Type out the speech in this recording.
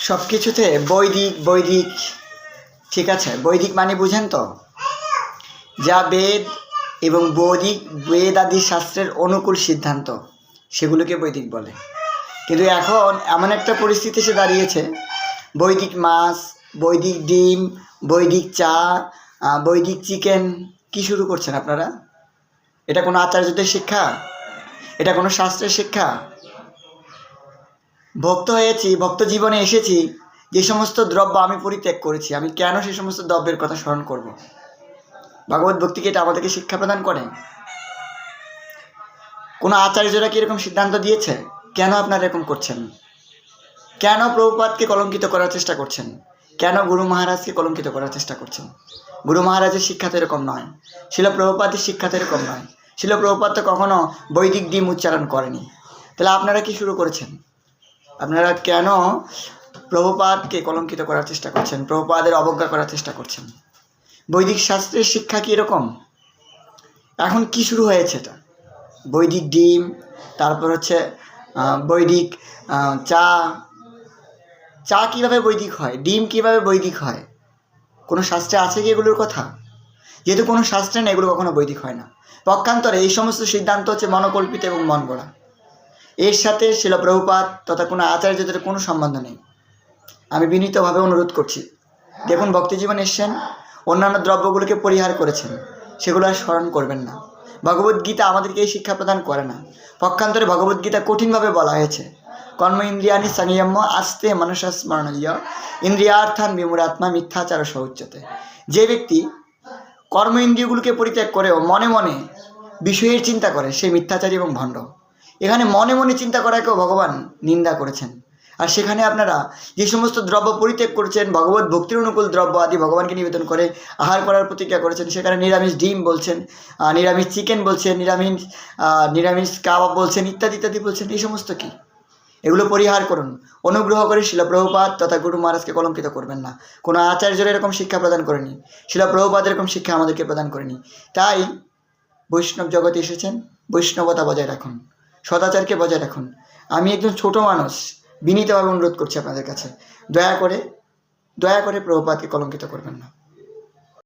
সব কিছুতে বৈদিক বৈদিক ঠিক আছে। বৈদিক মানে বুঝেন তো, যা বেদ এবং বৈদিক বেদ আদি শাস্ত্রের অনুকূল সিদ্ধান্ত সেগুলোকে বৈদিক বলে। কিন্তু এখন এমন একটা পরিস্থিতি এসে দাঁড়িয়েছে, বৈদিক মাছ, বৈদিক ডিম, বৈদিক চা, বৈদিক চিকেন, কি শুরু করছেন আপনারা? এটা কোনো আচার্যদের শিক্ষা? এটা কোনো শাস্ত্রের শিক্ষা? ভক্ত হয়েছি, ভক্ত জীবনে এসেছি, যে সমস্ত দ্রব্য আমি পরিত্যাগ করেছি, আমি কেন সেই সমস্ত দ্রব্যের কথা স্মরণ করব? ভগবত ভক্তিকে এটা আমাদেরকে শিক্ষা প্রদান করে। কোনো আচার্যরা কি এরকম সিদ্ধান্ত দিয়েছে? কেন আপনারা এরকম করছেন? কেন প্রভুপাদকে কলঙ্কিত করার চেষ্টা করছেন? কেন গুরু মহারাজকে কলঙ্কিত করার চেষ্টা করছেন? গুরু মহারাজের শিক্ষা তো এরকম নয়, শিল প্রভুপাদের শিক্ষা তো এরকম নয়। শিল প্রভুপাদ তো কখনো বৈদিক ডিম উচ্চারণ করেনি। তাহলে আপনারা কি শুরু করেছেন? আপনারা কেন প্রভুপাদকে কলঙ্কিত করার চেষ্টা করছেন, প্রভুপাদের অবজ্ঞা করার চেষ্টা করছেন? বৈদিক শাস্ত্রের শিক্ষা কি এরকম? এখন কি শুরু হয়েছে এটা? বৈদিক ডিম, তারপর হচ্ছে বৈদিক চা। চা কীভাবে বৈদিক হয়? ডিম কীভাবে বৈদিক হয়? কোনো শাস্ত্রে আছে কি এগুলোর কথা? যেহেতু কোনো শাস্ত্রে না, এগুলো কখনো বৈদিক হয় না। পক্ষান্তরে এই সমস্ত সিদ্ধান্ত হচ্ছে মনোকল্পিত এবং মন গড়া। এর সাথে শিল প্রভুপাদ তথা কোনো আচার্যদের কোনো সম্বন্ধ নেই। আমি বিনীতভাবে অনুরোধ করছি, দেখুন ভক্তি জীবন এসছেন, অন্যান্য দ্রব্যগুলোকে পরিহার করেছেন, সেগুলো আর স্মরণ করবেন না। ভগবদ্গীতা আমাদেরকে এই শিক্ষা প্রদান করে না। পক্ষান্তরে ভগবদ্গীতা কঠিনভাবে বলা হয়েছে, কর্ম ইন্দ্রিয়ানি সংযম্য আস্তে মনসা স্মরণীয় ইন্দ্রিয়ার্থান বিমূঢ়াত্মা মিথ্যাচার সৌচ্যতে। যে ব্যক্তি কর্ম ইন্দ্রিয়গুলোকে পরিত্যাগ করেও মনে মনে বিষয়ের চিন্তা করে, সে মিথ্যাচারী এবং ভণ্ড। এখানে মনে মনে চিন্তা করাকেও ভগবান নিন্দা করেছেন। আর সেখানে আপনারা যে সমস্ত দ্রব্য পরিত্যাগ করেছেন, ভগবত ভক্তির অনুকূল দ্রব্য আদি ভগবানকে নিবেদন করে আহার করার প্রতিজ্ঞা করেছেন, সেখানে নিরামিষ ডিম বলছেন, নিরামিষ চিকেন বলছেন, নিরামিষ কাবাব বলছেন, ইত্যাদি ইত্যাদি বলছেন। এই সমস্ত কি? এগুলো পরিহার করুন। অনুগ্রহ করে শিল প্রভুপাদ তথা গুরু মহারাজকে কলঙ্কিত করবেন না। কোনো আচার্যরা এরকম শিক্ষা প্রদান করেনি, শিল প্রভুপাদ এরকম শিক্ষা আমাদেরকে প্রদান করেনি। তাই বৈষ্ণব জগতে এসেছেন, বৈষ্ণবতা বজায় রাখুন, সদাচারকে বজায় রাখুন। আমি একজন ছোট মানুষ, বিনীতভাবে অনুরোধ করছি আপনাদের কাছে, দয়া করে প্রভুপাদকে কলঙ্কিত করবেন না।